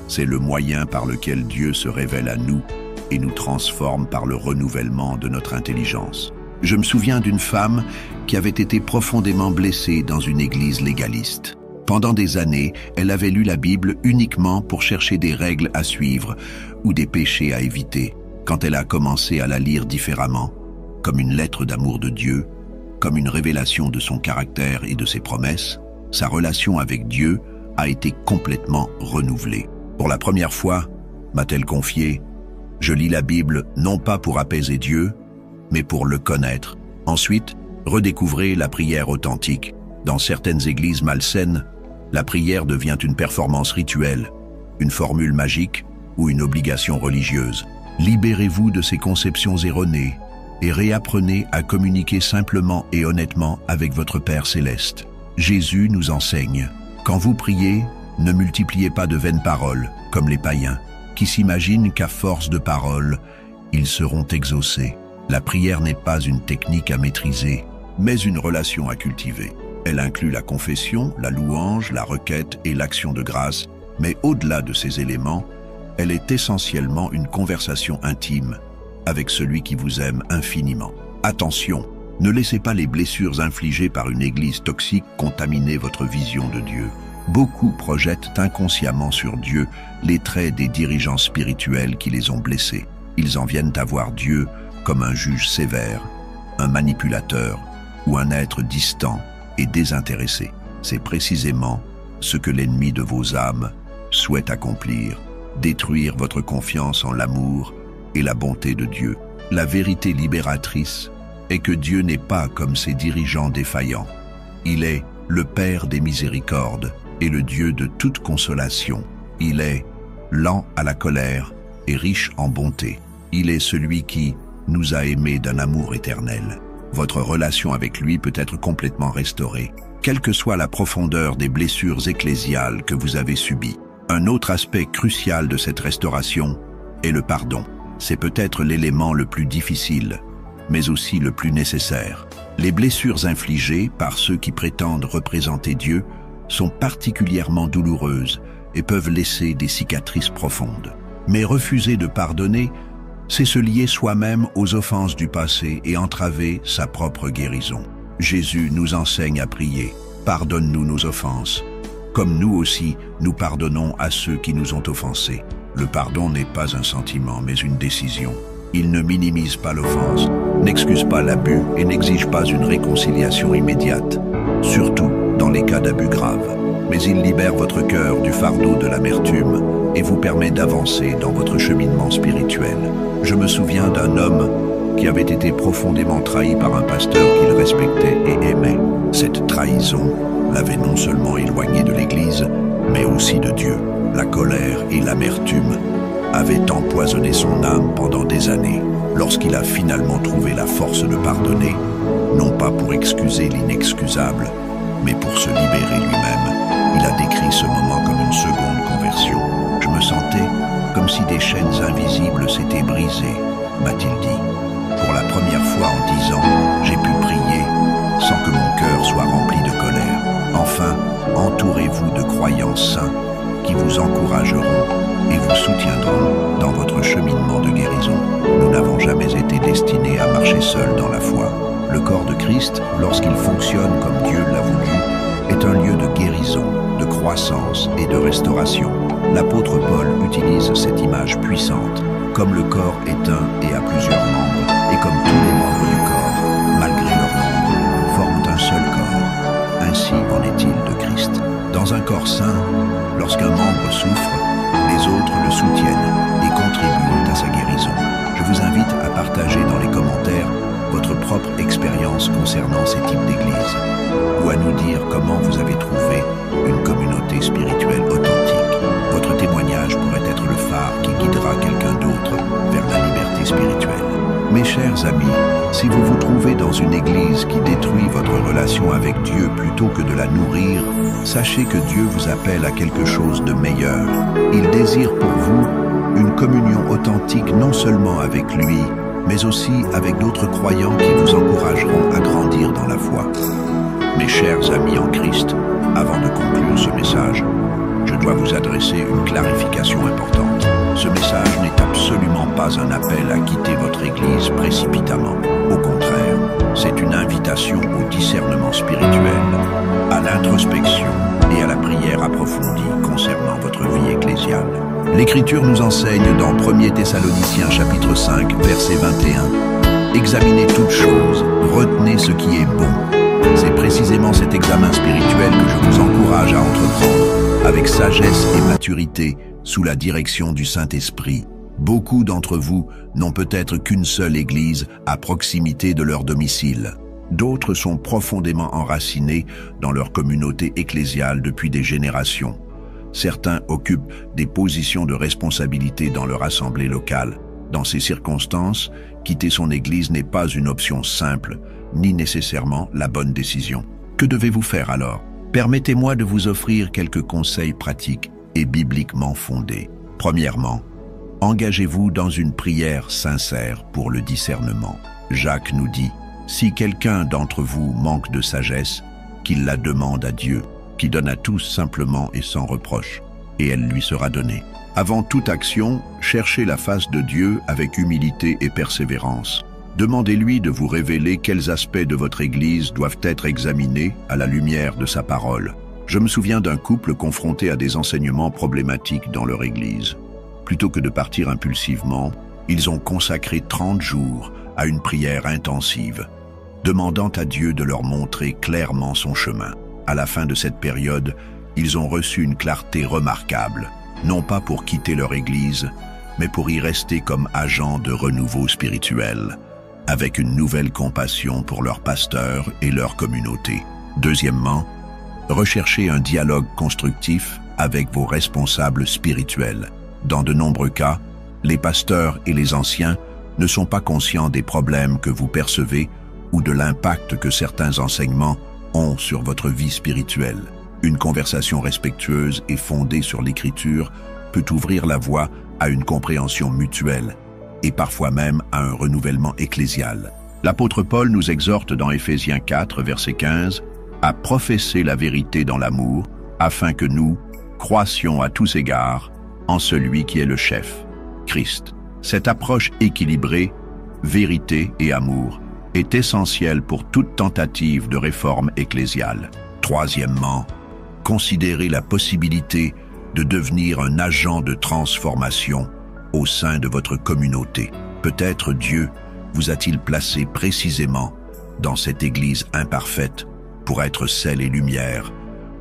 c'est le moyen par lequel Dieu se révèle à nous et nous transforme par le renouvellement de notre intelligence. Je me souviens d'une femme qui avait été profondément blessée dans une église légaliste. Pendant des années, elle avait lu la Bible uniquement pour chercher des règles à suivre ou des péchés à éviter. Quand elle a commencé à la lire différemment, comme une lettre d'amour de Dieu, comme une révélation de son caractère et de ses promesses, sa relation avec Dieu a été complètement renouvelée. Pour la première fois, m'a-t-elle confié, je lis la Bible non pas pour apaiser Dieu, mais pour le connaître. Ensuite, redécouvrez la prière authentique. Dans certaines églises malsaines, la prière devient une performance rituelle, une formule magique ou une obligation religieuse. Libérez-vous de ces conceptions erronées et réapprenez à communiquer simplement et honnêtement avec votre Père céleste. Jésus nous enseigne, quand vous priez, ne multipliez pas de vaines paroles, comme les païens, qui s'imaginent qu'à force de paroles, ils seront exaucés. La prière n'est pas une technique à maîtriser, mais une relation à cultiver. Elle inclut la confession, la louange, la requête et l'action de grâce, mais au-delà de ces éléments, elle est essentiellement une conversation intime avec celui qui vous aime infiniment. Attention, ne laissez pas les blessures infligées par une église toxique contaminer votre vision de Dieu. Beaucoup projettent inconsciemment sur Dieu les traits des dirigeants spirituels qui les ont blessés. Ils en viennent à voir Dieu comme un juge sévère, un manipulateur ou un être distant et désintéressé. C'est précisément ce que l'ennemi de vos âmes souhaite accomplir, détruire votre confiance en l'amour et la bonté de Dieu. La vérité libératrice est que Dieu n'est pas comme ses dirigeants défaillants. Il est le Père des miséricordes et le Dieu de toute consolation. Il est lent à la colère et riche en bonté. Il est celui qui nous a aimés d'un amour éternel. Votre relation avec lui peut être complètement restaurée, quelle que soit la profondeur des blessures ecclésiales que vous avez subies. Un autre aspect crucial de cette restauration est le pardon. C'est peut-être l'élément le plus difficile, mais aussi le plus nécessaire. Les blessures infligées par ceux qui prétendent représenter Dieu sont particulièrement douloureuses et peuvent laisser des cicatrices profondes. Mais refuser de pardonner, c'est se lier soi-même aux offenses du passé et entraver sa propre guérison. Jésus nous enseigne à prier « Pardonne-nous nos offenses », comme nous aussi nous pardonnons à ceux qui nous ont offensés. Le pardon n'est pas un sentiment, mais une décision. Il ne minimise pas l'offense, n'excuse pas l'abus et n'exige pas une réconciliation immédiate. Surtout, dans les cas d'abus graves. Mais il libère votre cœur du fardeau de l'amertume et vous permet d'avancer dans votre cheminement spirituel. Je me souviens d'un homme qui avait été profondément trahi par un pasteur qu'il respectait et aimait. Cette trahison l'avait non seulement éloigné de l'Église, mais aussi de Dieu. La colère et l'amertume avaient empoisonné son âme pendant des années. Lorsqu'il a finalement trouvé la force de pardonner, non pas pour excuser l'inexcusable, mais pour se libérer lui-même, il a décrit ce moment comme une seconde conversion. Je me sentais comme si des chaînes invisibles s'étaient brisées, m'a-t-il dit. Pour la première fois en 10 ans, j'ai pu prier sans que mon cœur soit rempli de colère. Enfin, entourez-vous de croyants saints qui vous encourageront et vous soutiendront dans votre cheminement de guérison. Nous n'avons jamais été destinés à marcher seuls dans la foi. Le corps de Christ, lorsqu'il fonctionne comme Dieu l'a voulu, est un lieu de guérison, de croissance et de restauration. L'apôtre Paul utilise cette image puissante. Comme le corps est un et a plusieurs membres, et comme tous les membres du corps, malgré leur nombre, forment un seul corps. Ainsi en est-il de Christ. Dans un corps sain, lorsqu'un membre souffre, les autres le soutiennent et contribuent à sa guérison. Je vous invite à partager dans les commentaires votre propre expérience concernant ces types d'églises, ou à nous dire comment vous avez trouvé une communauté spirituelle authentique. Votre témoignage pourrait être le phare qui guidera quelqu'un d'autre vers la liberté spirituelle. Mes chers amis, si vous vous trouvez dans une église qui détruit votre relation avec Dieu plutôt que de la nourrir, sachez que Dieu vous appelle à quelque chose de meilleur. Il désire pour vous une communion authentique non seulement avec lui, mais aussi avec d'autres croyants qui vous encourageront à grandir dans la foi. Mes chers amis en Christ, avant de conclure ce message, je dois vous adresser une clarification importante. Ce message n'est absolument pas un appel à quitter votre Église précipitamment. Au contraire, c'est une invitation au discernement spirituel, à l'introspection et à la prière approfondie concernant votre vie ecclésiale. L'Écriture nous enseigne dans 1 Thessaloniciens chapitre 5, verset 21. Examinez toutes choses, retenez ce qui est bon. C'est précisément cet examen spirituel que je vous encourage à entreprendre, avec sagesse et maturité, sous la direction du Saint-Esprit. Beaucoup d'entre vous n'ont peut-être qu'une seule église à proximité de leur domicile. D'autres sont profondément enracinés dans leur communauté ecclésiale depuis des générations. Certains occupent des positions de responsabilité dans leur assemblée locale. Dans ces circonstances, quitter son église n'est pas une option simple, ni nécessairement la bonne décision. Que devez-vous faire alors? Permettez-moi de vous offrir quelques conseils pratiques et bibliquement fondés. Premièrement, engagez-vous dans une prière sincère pour le discernement. Jacques nous dit, « Si quelqu'un d'entre vous manque de sagesse, qu'il la demande à Dieu, qui donne à tous simplement et sans reproche, et elle lui sera donnée. » Avant toute action, cherchez la face de Dieu avec humilité et persévérance. Demandez-lui de vous révéler quels aspects de votre Église doivent être examinés à la lumière de sa parole. Je me souviens d'un couple confronté à des enseignements problématiques dans leur Église. Plutôt que de partir impulsivement, ils ont consacré 30 jours à une prière intensive, demandant à Dieu de leur montrer clairement son chemin. À la fin de cette période, ils ont reçu une clarté remarquable, non pas pour quitter leur Église, mais pour y rester comme agents de renouveau spirituel, avec une nouvelle compassion pour leurs pasteurs et leur communauté. Deuxièmement, recherchez un dialogue constructif avec vos responsables spirituels. Dans de nombreux cas, les pasteurs et les anciens ne sont pas conscients des problèmes que vous percevez ou de l'impact que certains enseignements ont sur votre vie spirituelle. Une conversation respectueuse et fondée sur l'Écriture peut ouvrir la voie à une compréhension mutuelle et parfois même à un renouvellement ecclésial. L'apôtre Paul nous exhorte dans Éphésiens 4, verset 15, à professer la vérité dans l'amour, afin que nous croissions à tous égards en celui qui est le chef, Christ. Cette approche équilibrée, vérité et amour, est essentielle pour toute tentative de réforme ecclésiale. Troisièmement, considérez la possibilité de devenir un agent de transformation au sein de votre communauté. Peut-être Dieu vous a-t-il placé précisément dans cette Église imparfaite pour être sel et lumière,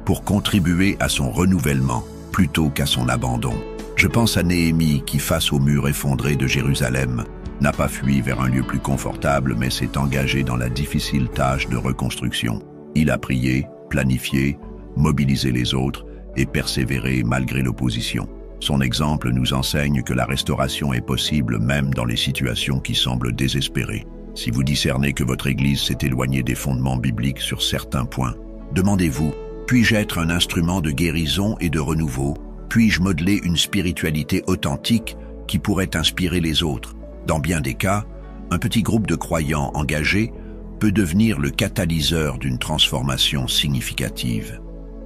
pour contribuer à son renouvellement plutôt qu'à son abandon. Je pense à Néhémie qui, face au mur effondré de Jérusalem, n'a pas fui vers un lieu plus confortable mais s'est engagé dans la difficile tâche de reconstruction. Il a prié, planifié, mobilisé les autres et persévéré malgré l'opposition. Son exemple nous enseigne que la restauration est possible même dans les situations qui semblent désespérées. Si vous discernez que votre Église s'est éloignée des fondements bibliques sur certains points, demandez-vous, puis-je être un instrument de guérison et de renouveau? Puis-je modeler une spiritualité authentique qui pourrait inspirer les autres? Dans bien des cas, un petit groupe de croyants engagés peut devenir le catalyseur d'une transformation significative.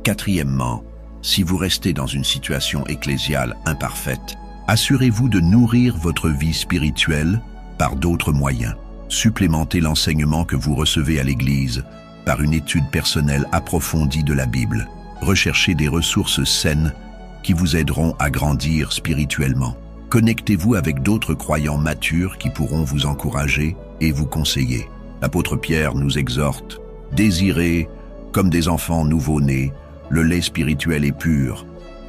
Quatrièmement, si vous restez dans une situation ecclésiale imparfaite, assurez-vous de nourrir votre vie spirituelle par d'autres moyens. Supplémentez l'enseignement que vous recevez à l'Église par une étude personnelle approfondie de la Bible. Recherchez des ressources saines qui vous aideront à grandir spirituellement. Connectez-vous avec d'autres croyants matures qui pourront vous encourager et vous conseiller. L'apôtre Pierre nous exhorte « Désirez, comme des enfants nouveau-nés, le lait spirituel et pur,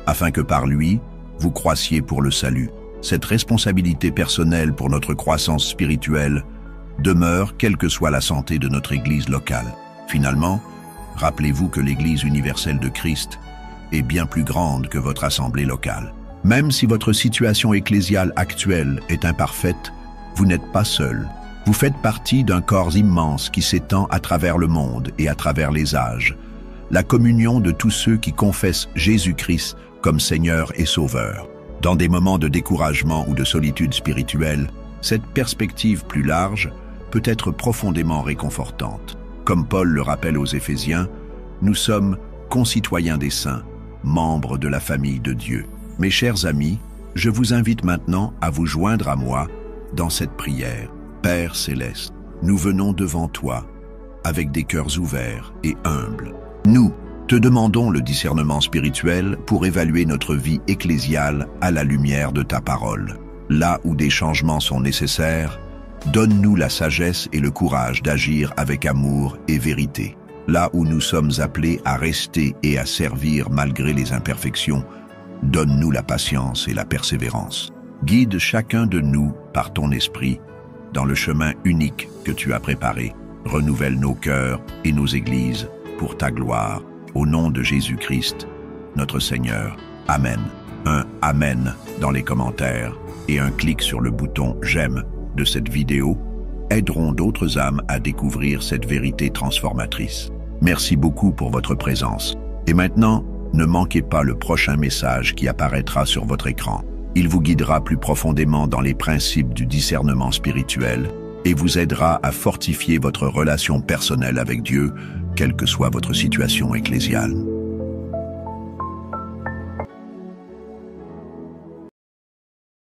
afin que par lui, vous croissiez pour le salut. » Cette responsabilité personnelle pour notre croissance spirituelle demeure quelle que soit la santé de notre Église locale. Finalement, rappelez-vous que l'Église universelle de Christ est bien plus grande que votre assemblée locale. Même si votre situation ecclésiale actuelle est imparfaite, vous n'êtes pas seul. Vous faites partie d'un corps immense qui s'étend à travers le monde et à travers les âges. La communion de tous ceux qui confessent Jésus-Christ comme Seigneur et Sauveur. Dans des moments de découragement ou de solitude spirituelle, cette perspective plus large peut être profondément réconfortante. Comme Paul le rappelle aux Éphésiens, nous sommes concitoyens des saints, membres de la famille de Dieu. Mes chers amis, je vous invite maintenant à vous joindre à moi dans cette prière. Père céleste, nous venons devant toi avec des cœurs ouverts et humbles. Nous te demandons le discernement spirituel pour évaluer notre vie ecclésiale à la lumière de ta parole. Là où des changements sont nécessaires, donne-nous la sagesse et le courage d'agir avec amour et vérité. Là où nous sommes appelés à rester et à servir malgré les imperfections, donne-nous la patience et la persévérance. Guide chacun de nous par ton esprit dans le chemin unique que tu as préparé. Renouvelle nos cœurs et nos églises pour ta gloire. Au nom de Jésus-Christ, notre Seigneur. Amen. Un Amen dans les commentaires et un clic sur le bouton J'aime de cette vidéo aideront d'autres âmes à découvrir cette vérité transformatrice. Merci beaucoup pour votre présence. Et maintenant, ne manquez pas le prochain message qui apparaîtra sur votre écran. Il vous guidera plus profondément dans les principes du discernement spirituel et vous aidera à fortifier votre relation personnelle avec Dieu, quelle que soit votre situation ecclésiale.